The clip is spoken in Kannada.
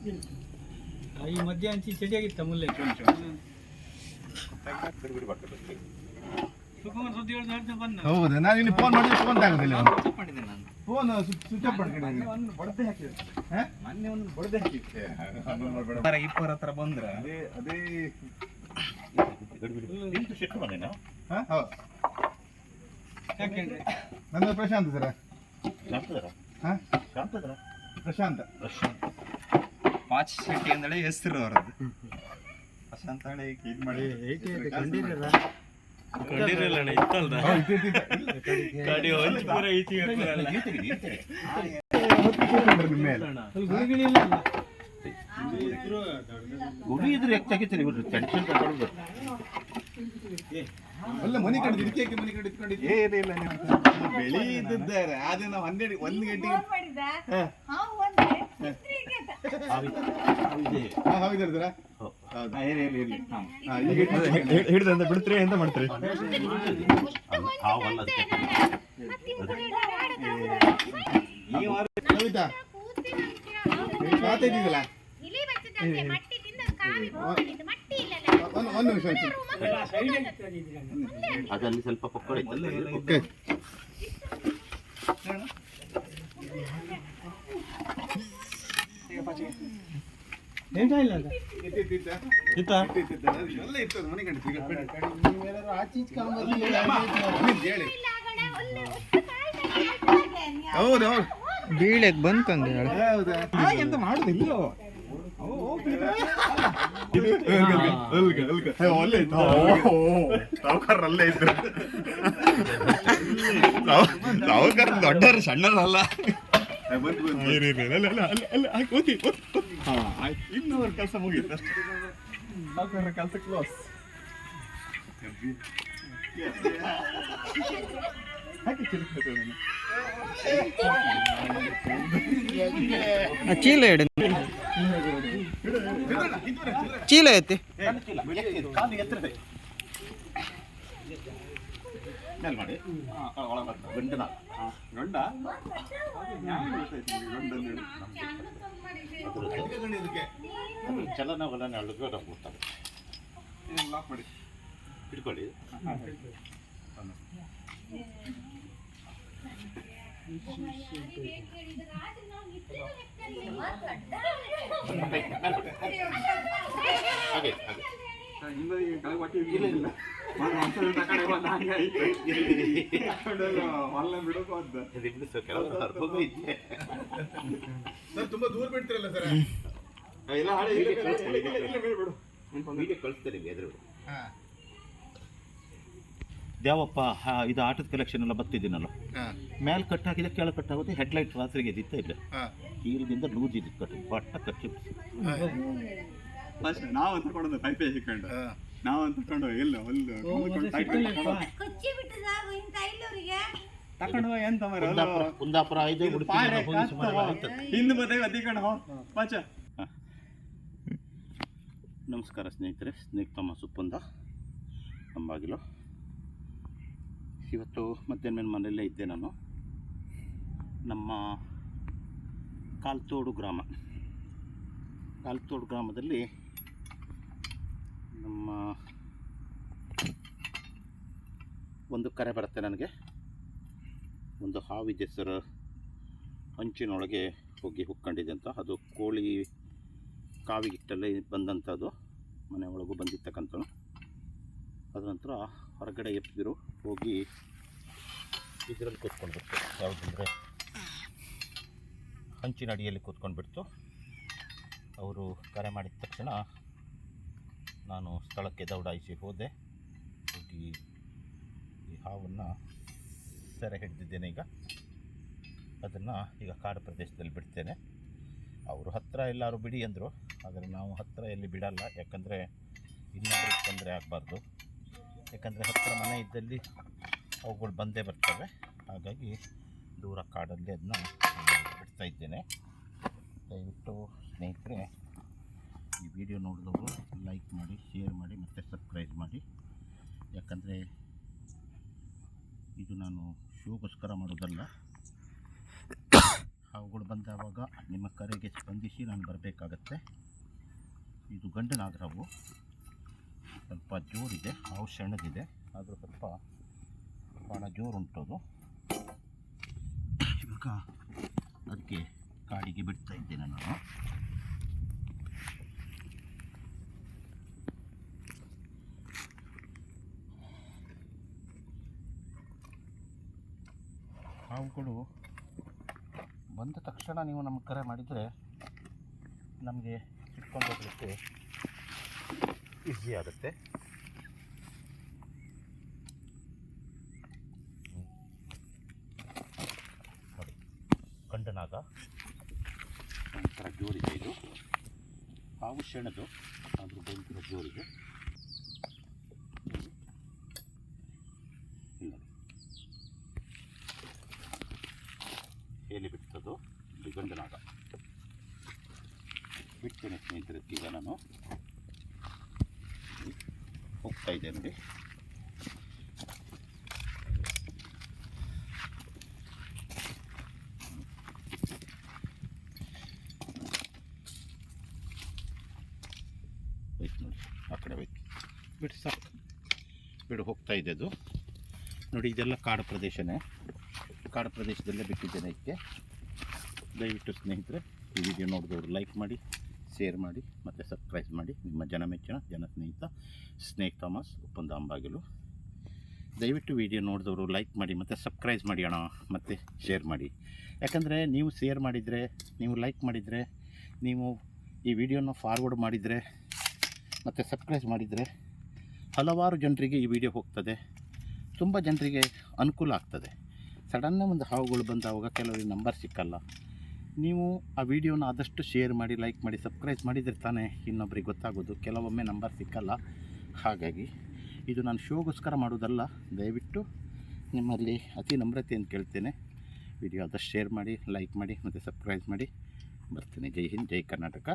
ಈ ಮಧ್ಯ ಹಂಚಿ ಚಡಿಯಾಗಿತ್ತ ಮುಲ್ಲೆ ಸುಕುಮಾರ್ ಸುದ್ದಿ ಹೇಳ್ತಾ ಬಂದ. ಹೌದು, ನಾನು ಇಲ್ಲಿ ಫೋನ್ ಮಾಡಿದ್ರೆ ಫೋನ್ ಆಗೋದಿಲ್ಲ. ನಾನು ಫೋನ್ ಸ್ವಿಚ್ ಆಫ್ ಮಾಡ್ಕೊಂಡಿದ್ದೀನಿ. ಬಡದೆ ಹಾಕಿದೆ ಮೊನ್ನೆ ಒಂದು ಬಡದೆ ಹಾಕಿದ್ದೆ ಇಪ್ಪರ ಹತ್ರ ಬಂದ್ರ ಅದೇ ಶಿಫ್ಟ್ ಬಂದೇನಾ? ನನ್ನ ಪ್ರಶಾಂತ್ ಸರ. ಪ್ರಶಾಂತ್ ಪಾಚ್ ಶೆಟ್ಟಿ ಅಂದಳೆ ಹೆಸರು ಅವರದ್ದು. ಪ್ರಶಾಂತ್ ಹಳೆ ಇದು ಮಾಡಿ ಕಂಡಿರಲ್ಲ ಇತ್ತಲ್ದ ಗಾಡಿ ಹೊಂಚಿ ಪೂರ ಈಚೆಗೆ ಗುಡಿ ಇದ್ರೆ ತೆಗಿತೀರಿ ಇವ್ರು ಟೆನ್ಷನ್ ತಗೊಳ್ಳೋದು. ಅಲ್ಲ ಮನೆ ಕಡೆ ಇದಕ್ಕೆ ಮನೆ ಕಡೆ ಇಟ್ಕೊಂಡಿದ್ದೆ ಏನಿಲ್ಲ. ಬೆಳಿ ಇದ್ದಿದ್ದಾರೆ ಆದ್ರೆ ನಾವು 1 ಗಂಟೆಗೆ ಹಿಡಿದಂತ ಬಿಡ್ತೀರಿ ಎಂತ ಮಾಡ್ತೀರಿ? ಕವಿತಾ ಮಾತಾಡಿದಲ್ಲ ಒಂದು ನಿಮಿಷ ಅದಲ್ಲಿ ಸ್ವಲ್ಪ ಪಕ್ಕೋಡಿ ಓಕೆ. ಹೌದು ಬೀಳಕ್ ಬಂತಂದ ಎಂತ ಮಾಡುದಿಲ್ಲ. ಸಾವುಕಾರಲ್ಲೇ ಇದ್ರು. ಸಾವುಕಾರ ದೊಡ್ಡವರು ಸಣ್ಣರಲ್ಲ. ಇನ್ನೂರು ಕೆಲಸ ಮುಗಿತು ಅಷ್ಟೇ. ಸಾವುಕಾರ ಕೆಲಸ ಕ್ಲೋಸ್. ಚೀಲ ಇಡ ಚೀಲ ಐತಿ ಮಾಡಿ ಗಂಡನ ಗಂಡ ಚಲನವಲನ ಗೊತ್ತಾಗುತ್ತೆ. ಲಾಕ್ ಮಾಡಿ ಇಟ್ಕೊಳ್ಳಿ. ಹಾಗೆ ತುಂಬಾ ದೂರ ಬಿಡ್ತಿರಲ್ಲ ಸರ್. ಕಳಿಸ್ತೇನೆ ಎದುರು ದ್ಯಾವಪ್ಪ. ಇದು ಆಟದ ಕಲೆಕ್ಷನ್ ಎಲ್ಲ ಬರ್ತಿದ್ದೀನಲ್ಲ, ಮೇಲ್ ಕಟ್ ಹಾಕಿದ ಕೆಳ ಕಟ್ ಆಗುತ್ತೆ. ಹೆಡ್ಲೈಟ್ ರಾತ್ರಿಗೆ ದಿತ್ತ ಇಲ್ಲ, ಹೀರದಿಂದ ಲೂಸ್ ಇದ್ದು ಕಟ್ಟು ಬಟ್ಟ ಕಚ್ಚಿ ನಾವು ತಗೊಂಡು ಪೈಪೇ ಹಿಕ್ಕೊಂಡು ನಾವು ತಗೊಂಡು ಎಲ್ಲ ತಗೊಂಡು ಎಂತ ಕುಂದಾಪುರ ಹಿಂದೆ ಬರ್ತೇವೆ ಅದಿಕೊಂಡು ಪಾಚ. ನಮಸ್ಕಾರ ಸ್ನೇಹಿತರೆ, ತಮ್ಮ ಸುಪ್ಪಂದ ಅಂಬಾಗಿಲು. ಇವತ್ತು ಮಧ್ಯಾಹ್ನ ಮನೆಯಲ್ಲೇ ಇದ್ದೆ ನಾನು. ನಮ್ಮ ಕಾಲ್ತೋಡು ಗ್ರಾಮದಲ್ಲಿ ನಮ್ಮ ಒಂದು ಕರೆ ಬರುತ್ತೆ ನನಗೆ. ಒಂದು ಹಾವಿದೆ ಸರ್, ಹಂಚಿನೊಳಗೆ ಹೋಗಿ ಹುಕ್ಕೊಂಡಿದೆ ಅಂತ. ಅದು ಕೋಳಿ ಕಾವಿಗಿಟ್ಟಲ್ಲೇ ಬಂದಂಥದ್ದು, ಮನೆ ಒಳಗೂ ಬಂದಿರ್ತಕ್ಕಂಥ. ಅದ ನಂತರ ಹೊರಗಡೆ ಎತ್ತಿದ್ರು ಹೋಗಿ ಇದರಲ್ಲಿ ಕೂತ್ಕೊಂಡ್ಬಿಡ್ತು. ಯಾವುದಂದರೆ ಹಂಚಿನ ಅಡಿಯಲ್ಲಿ ಕೂತ್ಕೊಂಡ್ಬಿಡ್ತು. ಅವರು ಕರೆ ಮಾಡಿದ ತಕ್ಷಣ ನಾನು ಸ್ಥಳಕ್ಕೆ ದೌಡಾಯಿಸಿ ಹೋದೆ. ಹೋಗಿ ಈ ಹಾವನ್ನು ಸೆರೆ ಹಿಡಿದಿದ್ದೇನೆ. ಅದನ್ನು ಈಗ ಕಾಡು ಪ್ರದೇಶದಲ್ಲಿ ಬಿಡ್ತೇನೆ. ಅವರು ಹತ್ತಿರ ಎಲ್ಲರೂ ಬಿಡಿ ಅಂದರು, ಆದರೆ ನಾವು ಹತ್ತಿರ ಎಲ್ಲಿ ಬಿಡಲ್ಲ. ಯಾಕಂದರೆ ಇನ್ನೊಬ್ಬರಿಗೆ ತೊಂದರೆ ಆಗಬಾರ್ದು. ಯಾಕಂದರೆ ಹತ್ತಿರ ಮನೆ ಇದ್ದಲ್ಲಿ ಅವುಗಳು ಬಂದೇ ಬರ್ತವೆ. ಹಾಗಾಗಿ ದೂರ ಕಾಡಲ್ಲಿ ಅದನ್ನ ಬಿಡ್ತಾ ಇದ್ದೇನೆ. ದಯವಿಟ್ಟು ಸ್ನೇಹಿತರೆ, ಈ ವಿಡಿಯೋ ನೋಡಿದವರು ಲೈಕ್ ಮಾಡಿ, ಶೇರ್ ಮಾಡಿ ಮತ್ತು ಸಬ್ಸ್ಕ್ರೈಬ್ ಮಾಡಿ. ಯಾಕಂದರೆ ಇದು ನಾನು ಶೋಗೋಸ್ಕರ ಮಾಡೋದಲ್ಲ, ಹಾವುಗಳು ಬಂದಾವಾಗ ನಿಮ್ಮ ಕರೆಗೆ ಸ್ಪಂದಿಸಿ ನಾನು ಬರಬೇಕಾಗತ್ತೆ. ಇದು ಗಂಡು ನಾಗರವು, ಸ್ವಲ್ಪ ಜೋರಿದೆ, ಹಾವು ಸಣ್ಣದಿದೆ, ಆದರೂ ಸ್ವಲ್ಪ ಭಾಳ ಜೋರುಂಟದು. ಇವಾಗ ಅದಕ್ಕೆ ಕಾಡಿಗೆ ಬಿಡ್ತಾ ಇದ್ದೇನೆ ನಾನು. ಹಾವುಗಳು ಬಂದ ತಕ್ಷಣ ನೀವು ನಮಗೆ ಕರೆ ಮಾಡಿದರೆ ನಮಗೆ ಇಟ್ಕೊಂಡು ಹೋಗಲಿಕ್ಕೆ ಈಸಿ ಆಗುತ್ತೆ. ನೋಡಿ, ಗಂಡನಾಗ ಒಂಥರ ಜೋರಿದೆ. ಇದು ಹಾವು ಸೆಣದು, ಆದರೂ ಭಯಂಕರ ಜೋರಿದೆ. ಇಲ್ಲ ಎಲ್ಲಿ ಬಿಡ್ತದೋ ಇಲ್ಲಿ ಗಂಡನಾಗ ಬಿಡ್ತೇನೆ ಸ್ನೇಹಿತರೆ. ಈಗ ನಾನು ಹೋಗ್ತಾ ಇದ್ದೆ ನೋಡಿ. ಹೋಯ್ತು ನೋಡಿ, ಆ ಕಡೆ ಹೋಯ್ತು. ಬಿಡು ಸಾಕು, ಬಿಡು, ಹೋಗ್ತಾ ಇದೆ ಅದು. ನೋಡಿ, ಇದೆಲ್ಲ ಕಾಡು ಪ್ರದೇಶನೇ. ಕಾಡು ಪ್ರದೇಶದಲ್ಲೇ ಬಿಟ್ಟಿದ್ದೇನೆ ಇದಕ್ಕೆ. ದಯವಿಟ್ಟು ಸ್ನೇಹಿತರೆ, ಈ ವಿಡಿಯೋ ನೋಡಿದವರು ಲೈಕ್ ಮಾಡಿ, ಶೇರ್ ಮಾಡಿ ಮತ್ತು ಸಬ್ಸ್ಕ್ರೈಬ್ ಮಾಡಿ. ನಿಮ್ಮ ಜನಮೆಚ್ಚಿನ ಸ್ನೇಹಿತ ಸ್ನೇಕ್ ಥಾಮಸ್, ಉಪ್ಪಂದ ಅಂಬಾಗಿಲು. ದಯವಿಟ್ಟು ವಿಡಿಯೋ ನೋಡಿದವರು ಲೈಕ್ ಮಾಡಿ ಮತ್ತು ಸಬ್ಸ್ಕ್ರೈಬ್ ಮಾಡಿ ಅಣ್ಣ, ಮತ್ತು ಶೇರ್ ಮಾಡಿ. ಯಾಕಂದರೆ ನೀವು ಶೇರ್ ಮಾಡಿದರೆ, ನೀವು ಲೈಕ್ ಮಾಡಿದರೆ, ನೀವು ಈ ವಿಡಿಯೋನ ಫಾರ್ವರ್ಡ್ ಮಾಡಿದರೆ ಮತ್ತು ಸಬ್ಸ್ಕ್ರೈಬ್ ಮಾಡಿದರೆ ಹಲವಾರು ಜನರಿಗೆ ಈ ವಿಡಿಯೋ ಹೋಗ್ತದೆ, ತುಂಬ ಜನರಿಗೆ ಅನುಕೂಲ ಆಗ್ತದೆ. ಸಡನ್ನ ಒಂದು ಹಾವುಗಳು ಬಂದಾವಾಗ ಕೆಲವರಿಗೆ ನಂಬರ್ ಸಿಕ್ಕಲ್ಲ. ನೀವು ಆ ವಿಡಿಯೋನ ಆದಷ್ಟು ಶೇರ್ ಮಾಡಿ, ಲೈಕ್ ಮಾಡಿ, ಸಬ್ಸ್ಕ್ರೈಬ್ ಮಾಡಿದರೆ ತಾನೇ ಇನ್ನೊಬ್ಬರಿಗೆ ಗೊತ್ತಾಗೋದು. ಕೆಲವೊಮ್ಮೆ ನಂಬರ್ ಸಿಕ್ಕಲ್ಲ. ಹಾಗಾಗಿ ಇದು ನಾನು ಶೋಗೋಸ್ಕರ ಮಾಡೋದಲ್ಲ. ದಯವಿಟ್ಟು ನಿಮ್ಮಲ್ಲಿ ಅತಿ ನಮ್ರತೆಯನ್ನು ಕೇಳ್ತೇನೆ. ವಿಡಿಯೋ ಆದಷ್ಟು ಶೇರ್ ಮಾಡಿ, ಲೈಕ್ ಮಾಡಿ ಮತ್ತು ಸಬ್ಸ್ಕ್ರೈಬ್ ಮಾಡಿ. ಬರ್ತೀನಿ. ಜೈ ಹಿಂದ್, ಜೈ ಕರ್ನಾಟಕ.